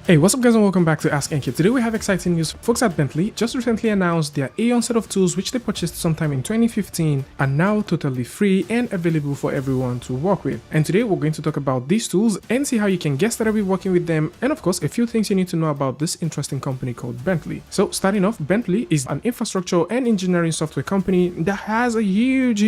Hey, what's up guys and welcome back to askNK. Today we have exciting news. Folks at Bentley just recently announced their Aeon set of tools which they purchased sometime in 2015 are now totally free and available for everyone to work with. And today we're going to talk about these tools and see how you can get started with working with them, and of course a few things you need to know about this interesting company called Bentley. So starting off, Bentley is an infrastructure and engineering software company that has a huge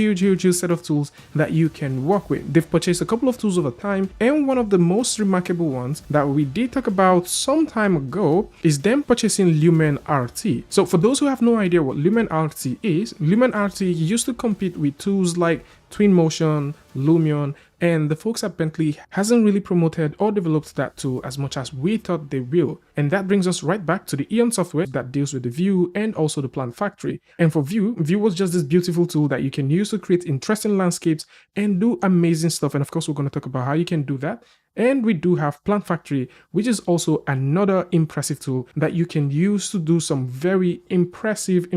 set of tools that you can work with. They've purchased a couple of tools over time, and one of the most remarkable ones that we did talk about some time ago is them purchasing Lumen RT. So for those who have no idea what Lumen RT is, Lumen RT used to compete with tools like Twinmotion, Lumion, and the folks at Bentley hasn't really promoted or developed that tool as much as we thought they will. And that brings us right back to the Aeon software that deals with the Vue and also the Plant Factory. And for Vue was just this beautiful tool that you can use to create interesting landscapes and do amazing stuff. And of course, we're going to talk about how you can do that. And we do have Plant Factory, which is also another impressive tool that you can use to do some very impressive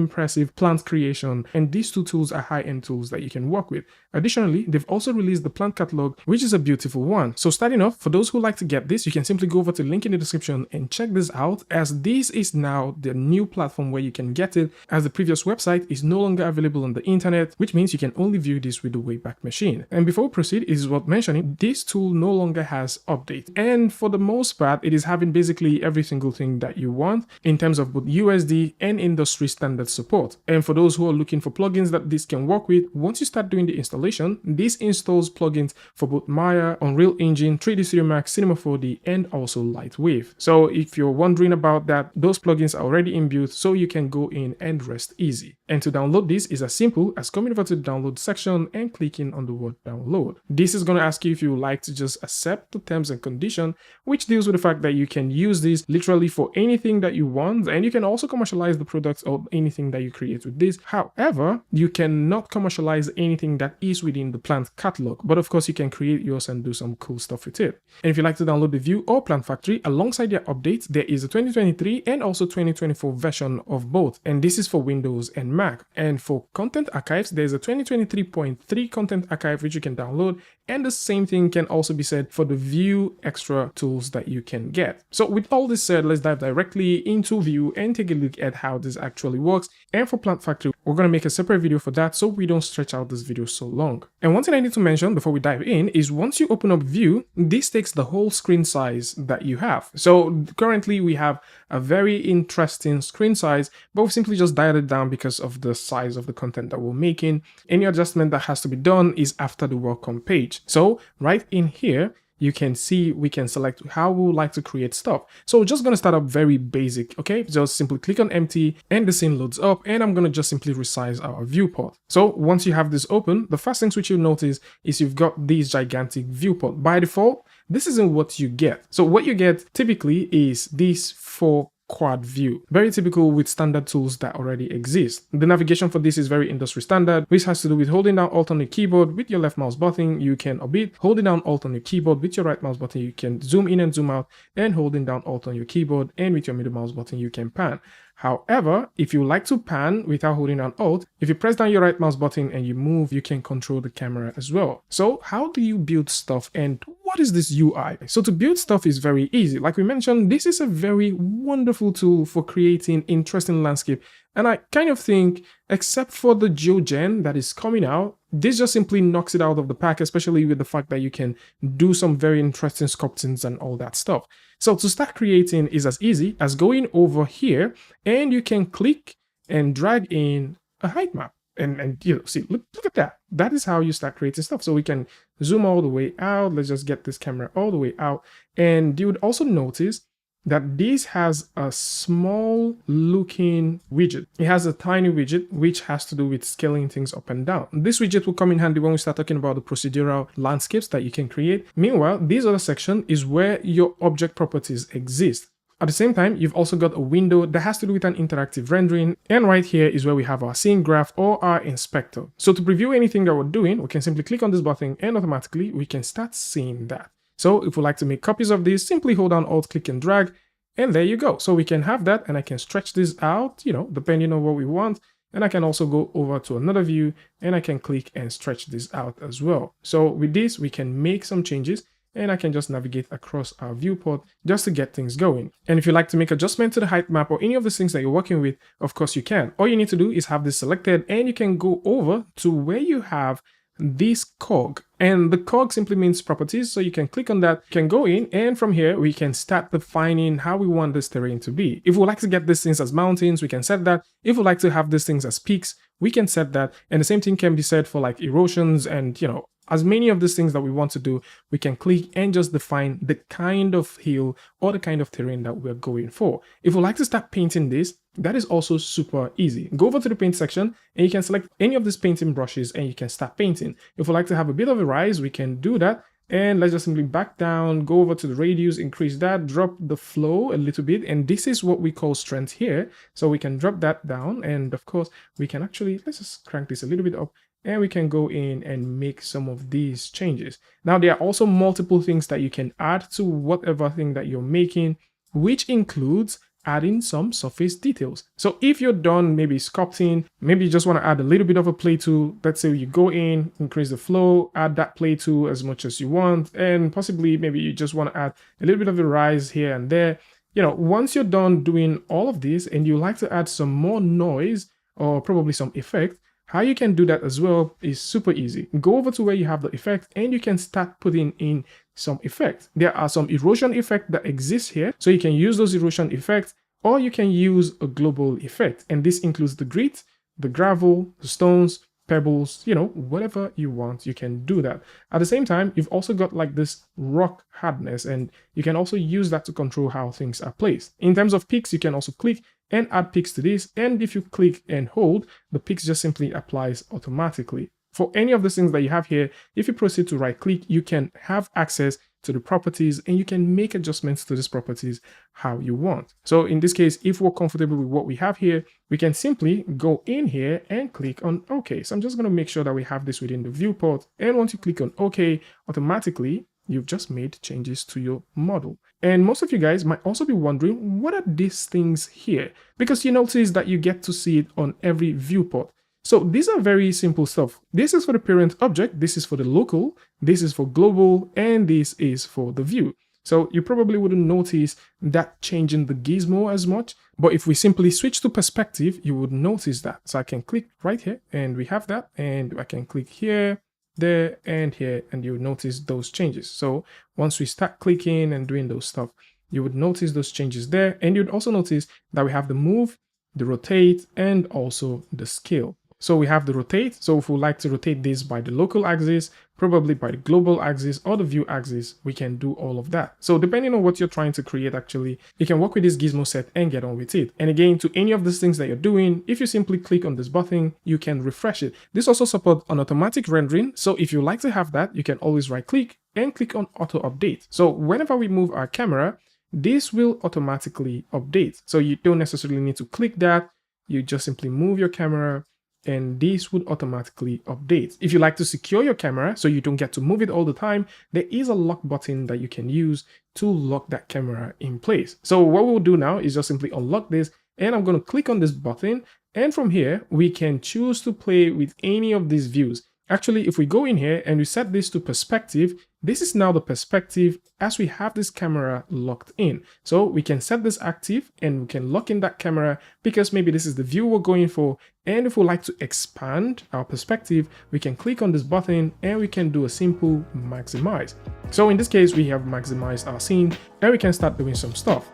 plant creation. And these two tools are high-end tools that you can work with. Additionally, they've also released the plant catalog, which is a beautiful one. So starting off, for those who like to get this, you can simply go over to the link in the description and check this out, as this is now the new platform where you can get it, as the previous website is no longer available on the internet, which means you can only view this with the Wayback Machine. And before we proceed, it is worth mentioning, this tool no longer has update, and for the most part it is having basically every single thing that you want in terms of both USD and industry standard support. And for those who are looking for plugins that this can work with, once you start doing the installation, this installs plugins for both Maya, Unreal Engine, 3D Studio Max, Cinema 4D, and also Lightwave. So if you're wondering about that, those plugins are already inbuilt, so you can go in and rest easy. And to download this is as simple as coming over to the download section and clicking on the word download. This is going to ask you if you would like to just accept the terms and condition, which deals with the fact that you can use this literally for anything that you want, and you can also commercialize the products or anything that you create with this. However, you cannot commercialize anything that is within the plant catalog, but of course you can create yours and do some cool stuff with it. And if you like to download the Vue or Plant Factory, alongside their updates, there is a 2023 and also 2024 version of both, and this is for Windows and Mac. And for content archives, there's a 2023.3 content archive which you can download, and the same thing can also be said for the Vue extra tools that you can get. So with all this said, let's dive directly into Vue and take a look at how this actually works. And for Plant Factory, we're going to make a separate video for that so we don't stretch out this video so long. And one thing I need to mention before we dive in is once you open up Vue, this takes the whole screen size that you have. So currently we have a very interesting screen size, but we've simply just dialed it down because of the size of the content that we're making. Any adjustment that has to be done is after the welcome page. So right in here, you can see we can select how we would like to create stuff. So we're just going to start up very basic, okay? Just simply click on empty and the scene loads up, and I'm going to just simply resize our viewport. So once you have this open, the first things which you'll notice is you've got these gigantic viewport. By default, this isn't what you get. So what you get typically is these 4 quad view, very typical with standard tools that already exist. The navigation for this is very industry standard, which has to do with holding down Alt on your keyboard with your left mouse button, you can orbit, holding down Alt on your keyboard with your right mouse button, you can zoom in and zoom out, and holding down Alt on your keyboard and with your middle mouse button, you can pan. However, if you like to pan without holding down Alt, if you press down your right mouse button and you move, you can control the camera as well. So how do you build stuff, and what is this UI? So to build stuff is very easy. Like we mentioned, this is a very wonderful tool for creating interesting landscape. And I kind of think, except for the GeoGen that is coming out, this just simply knocks it out of the park, especially with the fact that you can do some very interesting sculptings and all that stuff. So to start creating is as easy as going over here, and you can click and drag in a height map. And you know, see, look at that. That is how you start creating stuff. So we can zoom all the way out. Let's just get this camera all the way out. And you would also notice that this has a small looking widget. It has a tiny widget which has to do with scaling things up and down. This widget will come in handy when we start talking about the procedural landscapes that you can create. Meanwhile, this other section is where your object properties exist. At the same time, you've also got a window that has to do with an interactive rendering, and right here is where we have our scene graph or our inspector. So to preview anything that we're doing, we can simply click on this button and automatically we can start seeing that. So if we like to make copies of this, simply hold down Alt, click and drag, and there you go. So we can have that, and I can stretch this out, you know, depending on what we want. And I can also go over to another view and I can click and stretch this out as well. So with this, we can make some changes. and I can just navigate across our viewport just to get things going. And if you like to make adjustment to the height map or any of the things that you're working with, of course you can. All you need to do is have this selected, and you can go over to where you have this cog, and the cog simply means properties, so you can click on that, you can go in, and from here we can start defining how we want this terrain to be. If we like to get these things as mountains, we can set that. If we like to have these things as peaks, we can set that. And the same thing can be said for like erosions and, you know, as many of these things that we want to do, we can click and just define the kind of hill or the kind of terrain that we're going for. If we like to start painting this, that is also super easy. Go over to the paint section and you can select any of these painting brushes and you can start painting. If we like to have a bit of a rise, we can do that. And let's just simply back down, go over to the radius, increase that, drop the flow a little bit. And this is what we call strength here. So we can drop that down. And of course, we can actually, let's just crank this a little bit up. And we can go in and make some of these changes. Now, there are also multiple things that you can add to whatever thing that you're making, which includes adding some surface details. So if you're done maybe sculpting, maybe you just want to add a little bit of a play tool. Let's say you go in, increase the flow, add that play tool as much as you want, and possibly maybe you just want to add a little bit of a rise here and there. You know, once you're done doing all of this and you like to add some more noise or probably some effect, how you can do that as well is super easy. Go over to where you have the effect and you can start putting in some effect. There are some erosion effects that exist here. So you can use those erosion effects, or you can use a global effect. And this includes the grit, the gravel, the stones, pebbles, you know, whatever you want, you can do that. At the same time, you've also got like this rock hardness, and you can also use that to control how things are placed. In terms of peaks, you can also click and add peaks to this. And if you click and hold, the peaks just simply applies automatically. For any of the things that you have here, if you proceed to right click, you can have access to the properties and you can make adjustments to these properties how you want. So in this case, if we're comfortable with what we have here, we can simply go in here and click on OK. So I'm just going to make sure that we have this within the viewport. And once you click on OK, automatically, you've just made changes to your model. And most of you guys might also be wondering, what are these things here? Because you notice that you get to see it on every viewport. So these are very simple stuff. This is for the parent object, this is for the local, this is for global, and this is for the view. So you probably wouldn't notice that changing the gizmo as much, but if we simply switch to perspective, you would notice that. So I can click right here and we have that, and I can click here, there, and here, and you would notice those changes. So once we start clicking and doing those stuff, you would notice those changes there, and you'd also notice that we have the move, the rotate, and also the scale. So we have the rotate. So if we like to rotate this by the local axis, probably by the global axis or the view axis, we can do all of that. So depending on what you're trying to create, actually, you can work with this gizmo set and get on with it. And again, to any of these things that you're doing, if you simply click on this button, you can refresh it. This also supports an automatic rendering. So if you like to have that, you can always right click and click on auto update. So whenever we move our camera, this will automatically update. So you don't necessarily need to click that. You just simply move your camera and this would automatically update. If you like to secure your camera so you don't get to move it all the time, there is a lock button that you can use to lock that camera in place. So what we'll do now is just simply unlock this, and I'm going to click on this button, and from here we can choose to play with any of these views. Actually, if we go in here and we set this to perspective, this is now the perspective as we have this camera locked in. So we can set this active and we can lock in that camera because maybe this is the view we're going for. And if we like to expand our perspective, we can click on this button and we can do a simple maximize. So in this case, we have maximized our scene and we can start doing some stuff.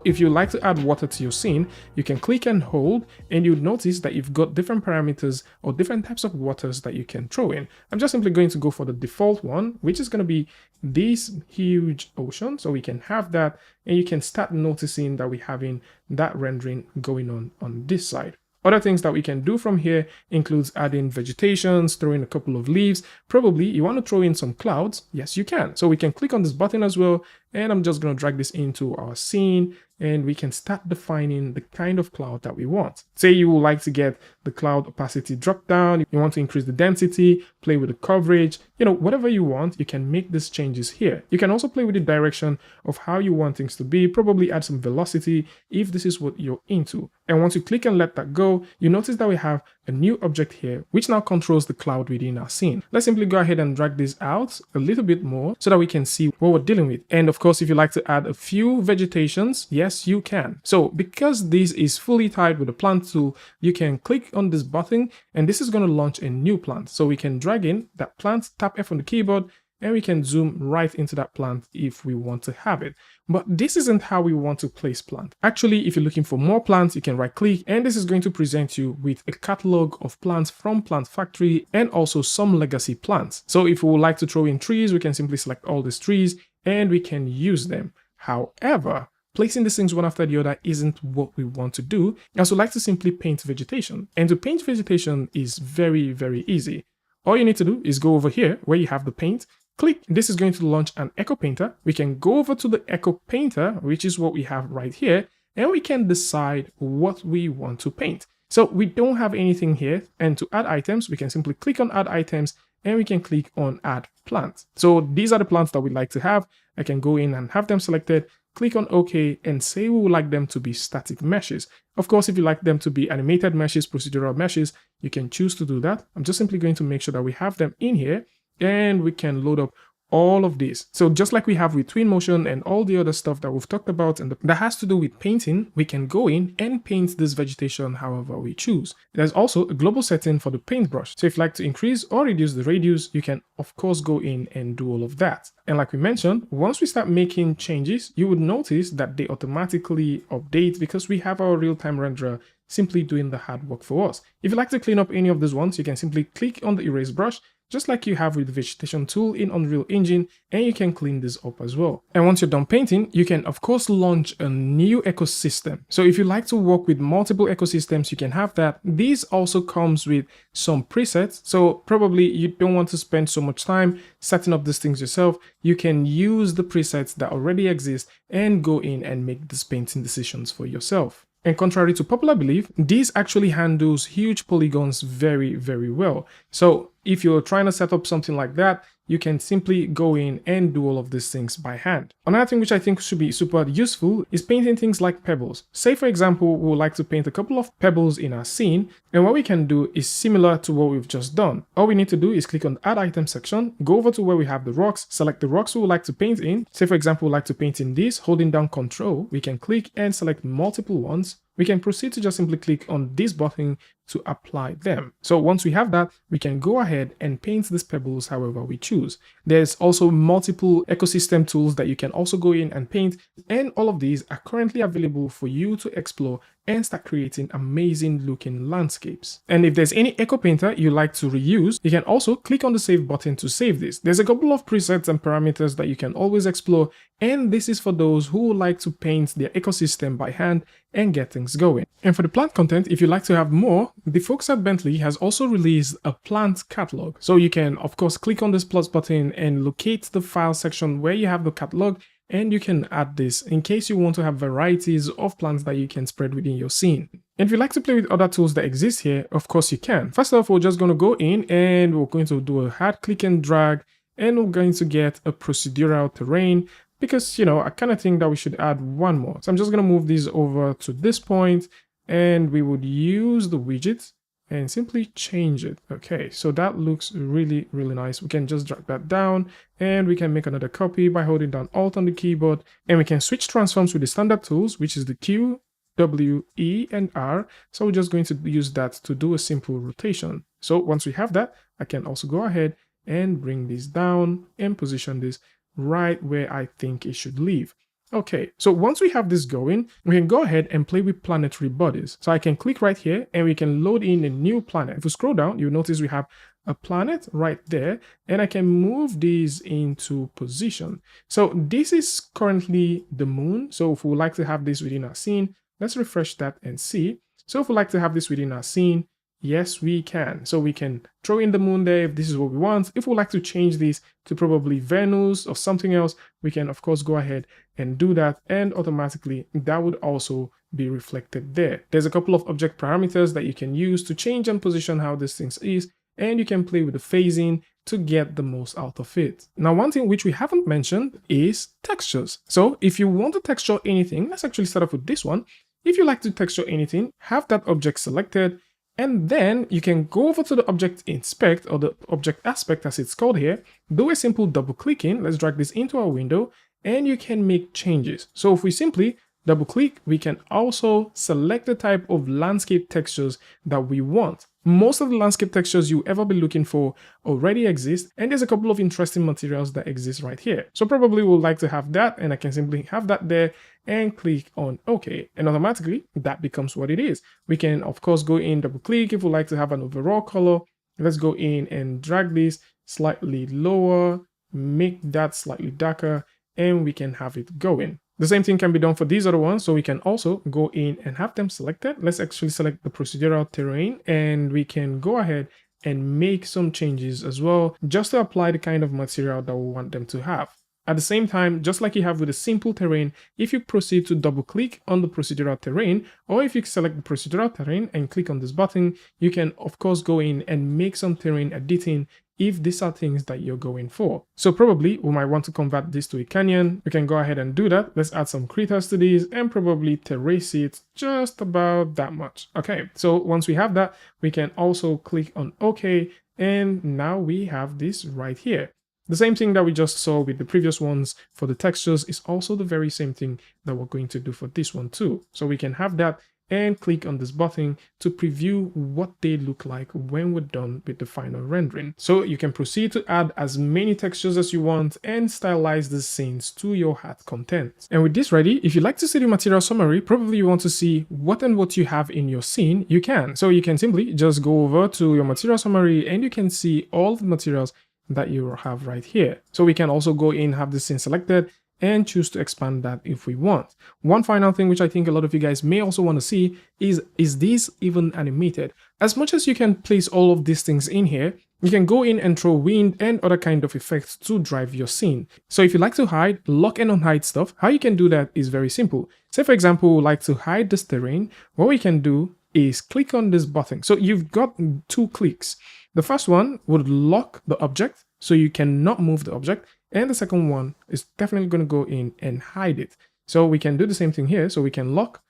If you like to add water to your scene, you can click and hold, and you'll notice that you've got different parameters or different types of waters that you can throw in. I'm just simply going to go for the default one, which is going to be this huge ocean. So we can have that, and you can start noticing that we're having that rendering going on this side. Other things that we can do from here includes adding vegetations, throwing a couple of leaves. Probably you want to throw in some clouds. Yes, you can. So we can click on this button as well, And I'm just going to drag this into our scene, and we can start defining the kind of cloud that we want. Say you would like to get the cloud opacity drop down, you want to increase the density, play with the coverage, whatever you want, you can make these changes here. You can also play with the direction of how you want things to be, probably add some velocity if this is what you're into. And once you click and let that go, you notice that we have a new object here, which now controls the cloud within our scene. Let's simply go ahead and drag this out a little bit more so that we can see what we're dealing with. And of course, if you like to add a few vegetations, yes, you can. So because this is fully tied with the plant tool, you can click on this button and this is going to launch a new plant. So we can drag in that plant, tap F on the keyboard, and we can zoom right into that plant if we want to have it. But this isn't how we want to place plant. Actually, if you're looking for more plants, you can right click and this is going to present you with a catalog of plants from Plant Factory and also some legacy plants. So if we would like to throw in trees, we can simply select all these trees and we can use them. However, placing these things one after the other isn't what we want to do, as we like to simply paint vegetation. And to paint vegetation is very, very easy. All you need to do is go over here where you have the paint, click, this is going to launch an Echo Painter. We can go over to the Echo Painter, which is what we have right here, and we can decide what we want to paint. So we don't have anything here, and to add items, we can simply click on Add Items, and we can click on Add Plant. So these are the plants that we'd like to have. I can go in and have them selected, click on OK, and say we would like them to be static meshes. Of course, if you like them to be animated meshes, procedural meshes, you can choose to do that. I'm just simply going to make sure that we have them in here, and we can load up all of this. So just like we have with Twinmotion and all the other stuff that we've talked about and that has to do with painting, we can go in and paint this vegetation however we choose. There's also a global setting for the paintbrush. So if you like to increase or reduce the radius, you can of course go in and do all of that. And like we mentioned, once we start making changes, you would notice that they automatically update because we have our real-time renderer simply doing the hard work for us. If you like to clean up any of these ones, you can simply click on the erase brush, just like you have with the vegetation tool in Unreal Engine, and you can clean this up as well. And once you're done painting, you can of course launch a new ecosystem. So if you like to work with multiple ecosystems, you can have that. This also comes with some presets. So probably you don't want to spend so much time setting up these things yourself. You can use the presets that already exist and go in and make these painting decisions for yourself. And contrary to popular belief, this actually handles huge polygons very, very well. So if you're trying to set up something like that, you can simply go in and do all of these things by hand. Another thing which I think should be super useful is painting things like pebbles. Say for example, we would like to paint a couple of pebbles in our scene, and what we can do is similar to what we've just done. All we need to do is click on the Add Item section, go over to where we have the rocks, select the rocks we would like to paint in. Say for example, we would like to paint in this, holding down Ctrl, we can click and select multiple ones. We can proceed to just simply click on this button to apply them. So once we have that, we can go ahead and paint these pebbles however we choose. There's also multiple ecosystem tools that you can also go in and paint, and all of these are currently available for you to explore and start creating amazing looking landscapes. And if there's any Echo Painter you like to reuse, you can also click on the save button to save this. There's a couple of presets and parameters that you can always explore, and this is for those who would like to paint their ecosystem by hand and get things going. And for the plant content, if you'd like to have more, the folks at Bentley has also released a plant catalog. So you can of course click on this plus button and locate the file section where you have the catalog, and you can add this in case you want to have varieties of plants that you can spread within your scene. And if you like to play with other tools that exist here, of course you can. First off, we're just going to go in and we're going to do a hard click and drag, and we're going to get a procedural terrain because, I kind of think that we should add one more. So I'm just going to move these over to this point, and we would use the widget and simply change it. Okay, so that looks really, really nice. We can just drag that down, and we can make another copy by holding down Alt on the keyboard, and we can switch transforms with the standard tools, which is the Q, W, E, and R. So we're just going to use that to do a simple rotation. So once we have that, I can also go ahead and bring this down and position this right where I think it should live. Okay, so once we have this going, we can go ahead and play with planetary bodies. So I can click right here and we can load in a new planet. If we scroll down, you'll notice we have a planet right there, and I can move these into position. So this is currently the moon. So if we would like to have this within our scene, let's refresh that and see. So if we like to have this within our scene, Yes, we can. So we can throw in the moon there if this is what we want. If we like to change this to probably Venus or something else, we can of course go ahead and do that, and automatically that would also be reflected there. There's a couple of object parameters that you can use to change and position how this thing is, and you can play with the phasing to get the most out of it. Now, one thing which we haven't mentioned is textures. So if you want to texture anything, let's actually start off with this one. If you like to texture anything, have that object selected, and then you can go over to the object inspect, or the object aspect as it's called here, do a simple double clicking. Let's drag this into our window, and you can make changes. So if we simply double click, we can also select the type of landscape textures that we want. Most of the landscape textures you ever be looking for already exist, and there's a couple of interesting materials that exist right here. So probably we'll like to have that, and I can simply have that there and click on OK, and automatically that becomes what it is. We can of course go in, double click if we like to have an overall color. Let's go in and drag this slightly lower, make that slightly darker, and we can have it going. The same thing can be done for these other ones, so we can also go in and have them selected. Let's actually select the procedural terrain, and we can go ahead and make some changes as well, just to apply the kind of material that we want them to have. At the same time, just like you have with a simple terrain, if you proceed to double click on the procedural terrain, or if you select the procedural terrain and click on this button, you can of course go in and make some terrain editing if these are things that you're going for. So probably we might want to convert this to a canyon. We can go ahead and do that. Let's add some critters to these and probably terrace it just about that much. Okay, so once we have that, we can also click on OK, and now we have this right here. The same thing that we just saw with the previous ones for the textures is also the very same thing that we're going to do for this one too. So we can have that and click on this button to preview what they look like when we're done with the final rendering. So you can proceed to add as many textures as you want and stylize the scenes to your heart content. And with this ready, if you like to see the material summary, probably you want to see what you have in your scene, you can. So you can simply just go over to your material summary and you can see all the materials that you have right here. So we can also go in, have the scene selected, and choose to expand that if we want. One final thing which I think a lot of you guys may also want to see is this even animated? As much as you can place all of these things in here, you can go in and throw wind and other kind of effects to drive your scene. So if you like to hide, lock and unhide stuff, how you can do that is very simple. Say for example, we like to hide this terrain. What we can do is click on this button. So you've got 2 clicks. The first one would lock the object, so you cannot move the object. And the second one is definitely going to go in and hide it. So we can do the same thing here. So we can lock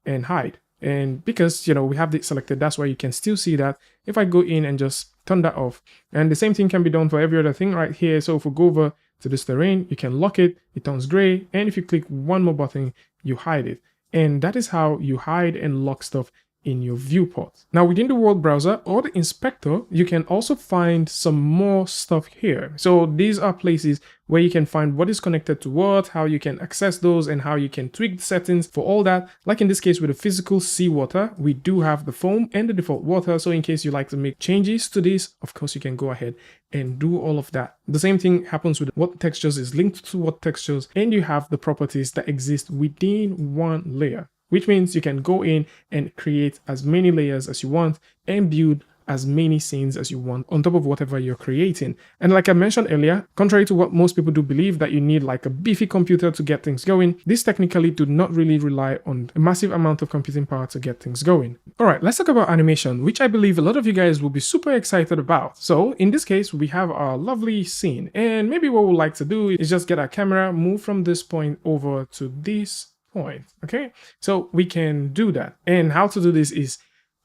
and hide. And because, we have it selected, that's why you can still see that. If I go in and just turn that off, and the same thing can be done for every other thing right here. So if we go over to this terrain, you can lock it, it turns gray. And if you click one more button, you hide it. And that is how you hide and lock stuff in your viewport. Now within the world browser or the inspector, you can also find some more stuff here. So these are places where you can find what is connected to what, how you can access those, and how you can tweak the settings for all that. Like in this case with the physical seawater, we do have the foam and the default water. So in case you like to make changes to this, of course you can go ahead and do all of that. The same thing happens with what textures is linked to what textures, and you have the properties that exist within one layer, which means you can go in and create as many layers as you want and build as many scenes as you want on top of whatever you're creating. And like I mentioned earlier, contrary to what most people do believe that you need like a beefy computer to get things going, this technically do not really rely on a massive amount of computing power to get things going. All right, let's talk about animation, which I believe a lot of you guys will be super excited about. So in this case, we have our lovely scene, and maybe what we'd like to do is just get our camera, move from this point over to this point. Okay, so we can do that. And how to do this is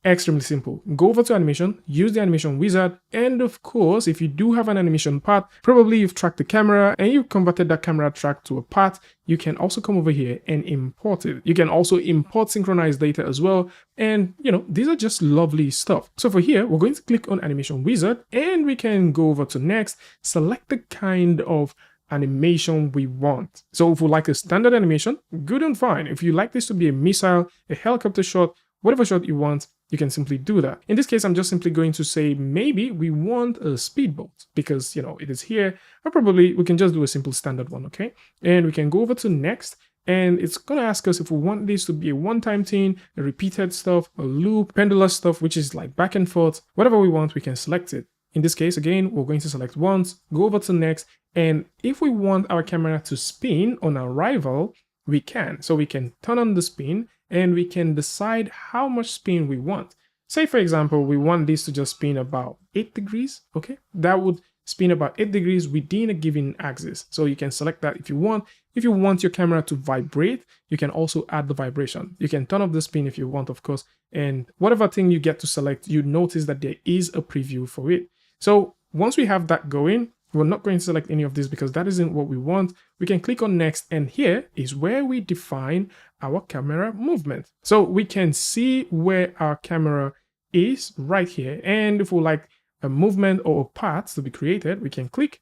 extremely simple. Go over to animation, use the animation wizard, and of course, if you do have an animation path, probably you've tracked the camera and you've converted that camera track to a path, you can also come over here and import it. You can also import synchronized data as well. And these are just lovely stuff. So for here, we're going to click on animation wizard, and we can go over to next, select the kind of animation we want. So if we like a standard animation, good and fine. If you like this to be a missile, a helicopter shot, whatever shot you want, you can simply do that. In this case, I'm just simply going to say maybe we want a speedboat because, it is here, or probably we can just do a simple standard one, okay? And we can go over to next, And it's going to ask us if we want this to be a one-time thing, a repeated stuff, a loop, pendulous stuff, which is like back and forth. Whatever we want, we can select it. In this case, again, we're going to select once, go over to next. And if we want our camera to spin on arrival, we can. So we can turn on the spin and we can decide how much spin we want. Say, for example, we want this to just spin about 8 degrees. Okay, that would spin about 8 degrees within a given axis. So you can select that if you want. If you want your camera to vibrate, you can also add the vibration. You can turn off the spin if you want, of course. And whatever thing you get to select, you notice that there is a preview for it. So once we have that going, we're not going to select any of this because that isn't what we want. We can click on next, and here is where we define our camera movement. So we can see where our camera is right here. And if we like a movement or a path to be created, we can click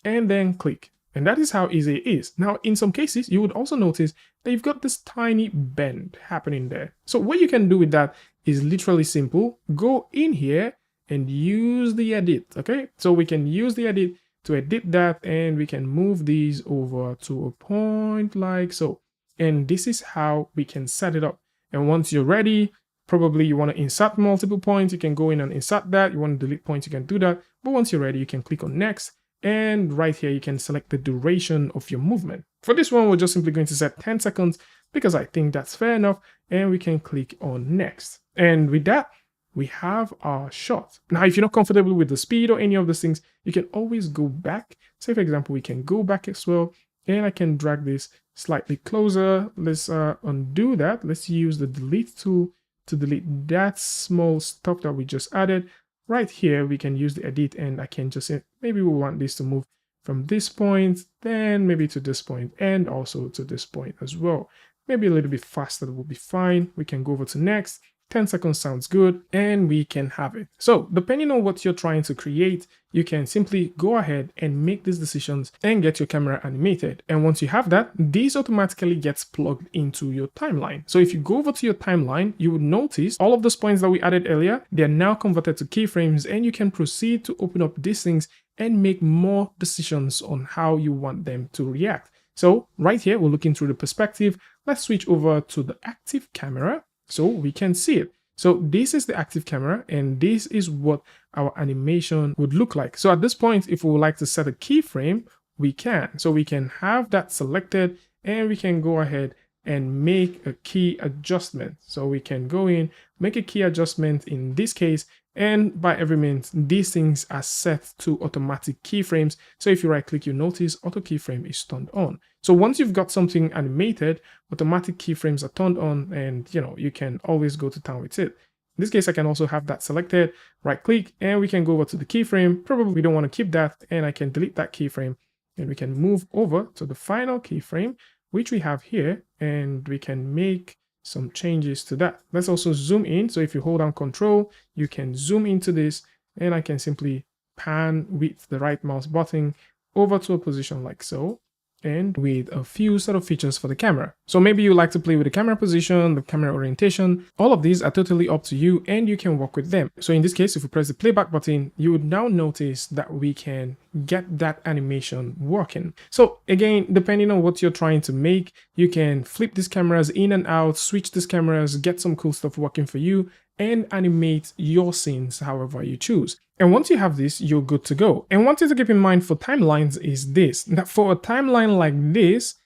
and then click. And that is how easy it is. Now, in some cases, you would also notice that you've got this tiny bend happening there. So what you can do with that is literally simple. Go in here and use the edit, okay? So we can use the edit to edit that, and we can move these over to a point like so. And this is how we can set it up. And once you're ready, probably you want to insert multiple points, you can go in and insert that. You want to delete points, you can do that. But once you're ready, you can click on next. And right here, you can select the duration of your movement. For this one, we're just simply going to set 10 seconds because I think that's fair enough. And we can click on next. And with that, we have our shot. Now, if you're not comfortable with the speed or any of those things, you can always go back. Say, for example, we can go back as well. And I can drag this slightly closer. Let's undo that. Let's use the delete tool to delete that small stuff that we just added. Right here, we can use the edit, and I can just say, maybe we want this to move from this point, then maybe to this point, and also to this point as well. Maybe a little bit faster will be fine. We can go over to next. 10 seconds sounds good, and we can have it. So depending on what you're trying to create, you can simply go ahead and make these decisions and get your camera animated. And once you have that, this automatically gets plugged into your timeline. So if you go over to your timeline, you would notice all of those points that we added earlier, they're now converted to keyframes, and you can proceed to open up these things and make more decisions on how you want them to react. So right here, we're looking through the perspective. Let's switch over to the active camera so we can see it. So this is the active camera, and this is what our animation would look like. So at this point, if we would like to set a keyframe, we can. So we can have that selected, and we can go ahead and make a key adjustment. So we can go in, make a key adjustment in this case, and by every means, these things are set to automatic keyframes. So if you right click, you notice auto keyframe is turned on. So once you've got something animated, automatic keyframes are turned on, and you can always go to town with it. In this case, I can also have that selected, right click, and we can go over to the keyframe. Probably we don't want to keep that, and I can delete that keyframe, and we can move over to the final keyframe, which we have here, and we can make some changes to that. Let's also zoom in. So if you hold down Control, you can zoom into this, and I can simply pan with the right mouse button over to a position like so, and with a few set of features for the camera. So maybe you like to play with the camera position, the camera orientation. All of these are totally up to you, and you can work with them. So in this case, if we press the playback button, you would now notice that we can get that animation working. So again, depending on what you're trying to make, you can flip these cameras in and out, switch these cameras, get some cool stuff working for you, and animate your scenes however you choose. And once you have this, you're good to go. And one thing to keep in mind for timelines is this, that for a timeline like this,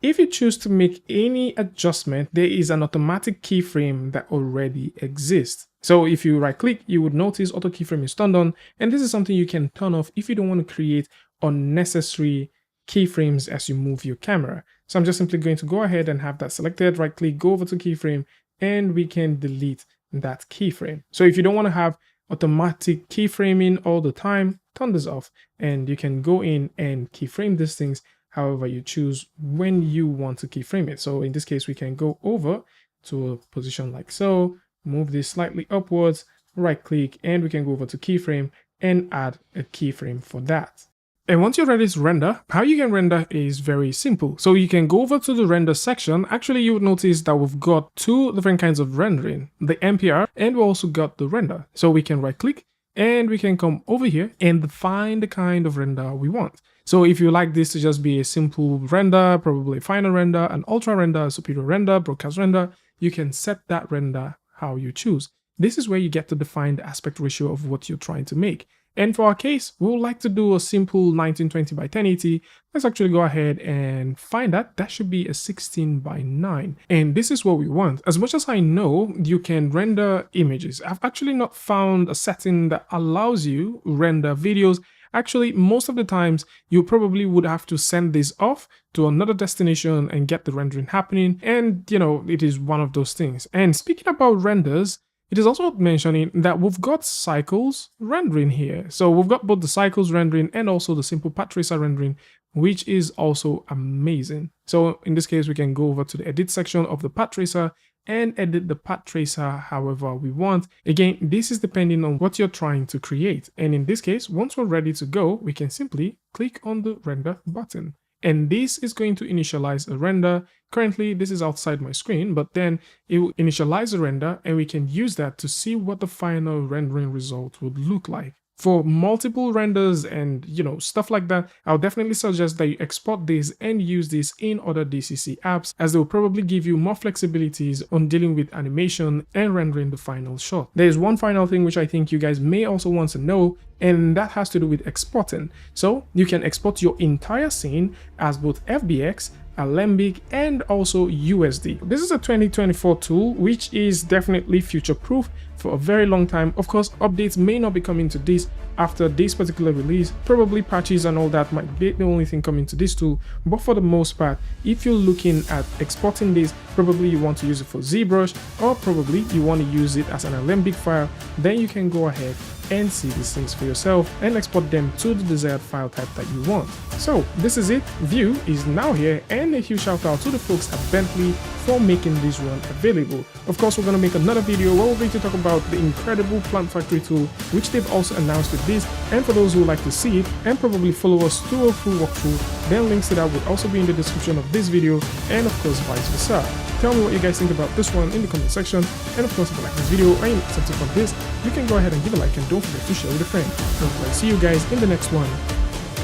if you choose to make any adjustment, there is an automatic keyframe that already exists. So if you right click, you would notice auto keyframe is turned on, and this is something you can turn off if you don't want to create unnecessary keyframes as you move your camera. So I'm just simply going to go ahead and have that selected, right click, go over to keyframe, and we can delete that keyframe. So if you don't want to have automatic keyframing all the time, turn this off, and you can go in and keyframe these things however you choose when you want to keyframe it. So in this case, we can go over to a position like so, move this slightly upwards, right click, and we can go over to keyframe and add a keyframe for that. And once you're ready to render, how you can render is very simple. So you can go over to the render section. Actually, you would notice that we've got two different kinds of rendering, the MPR, and we also got the render. So we can right click and we can come over here and define the kind of render we want. So if you like this to just be a simple render, probably a final render, an ultra render, a superior render, broadcast render, you can set that render how you choose. This is where you get to define the aspect ratio of what you're trying to make. And for our case, we would like to do a simple 1920 by 1080. Let's actually go ahead and find that. That should be a 16 by 9. And this is what we want. As much as I know, you can render images. I've actually not found a setting that allows you render videos. Actually, most of the times, you probably would have to send this off to another destination and get the rendering happening. And, you know, it is one of those things. And speaking about renders, it is also worth mentioning that we've got cycles rendering here. So we've got both the cycles rendering and also the simple path tracer rendering, which is also amazing. So in this case, we can go over to the edit section of the path tracer and edit the path tracer however we want. Again, this is depending on what you're trying to create. And in this case, once we're ready to go, we can simply click on the render button. And this is going to initialize a render. Currently, this is outside my screen, but then it will initialize a render and we can use that to see what the final rendering result would look like. For multiple renders and, you know, stuff like that, I'll definitely suggest that you export this and use this in other DCC apps, as they will probably give you more flexibilities on dealing with animation and rendering the final shot. There's one final thing which I think you guys may also want to know, and that has to do with exporting. So you can export your entire scene as both FBX, Alembic, and also USD. This is a 2024 tool, which is definitely future-proof for a very long time. Of course, updates may not be coming to this after this particular release. Probably patches and all that might be the only thing coming to this tool, but for the most part, if you're looking at exporting this, probably you want to use it for ZBrush, or probably you want to use it as an Alembic file, then you can go ahead and see these things for yourself and export them to the desired file type that you want. So this is it. Vue is now here, and a huge shout out to the folks at Bentley for making this one available. Of course, we're going to make another video where we're going to talk about the incredible Plant Factory tool, which they've also announced with this. And for those who would like to see it and probably follow us through a full walkthrough, then links to that would also be in the description of this video, and of course vice versa. Tell me what you guys think about this one in the comment section, and of course if you like this video or you need something from this, you can go ahead and give a like and don't forget to share with a friend. And I'll see you guys in the next one.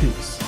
Peace.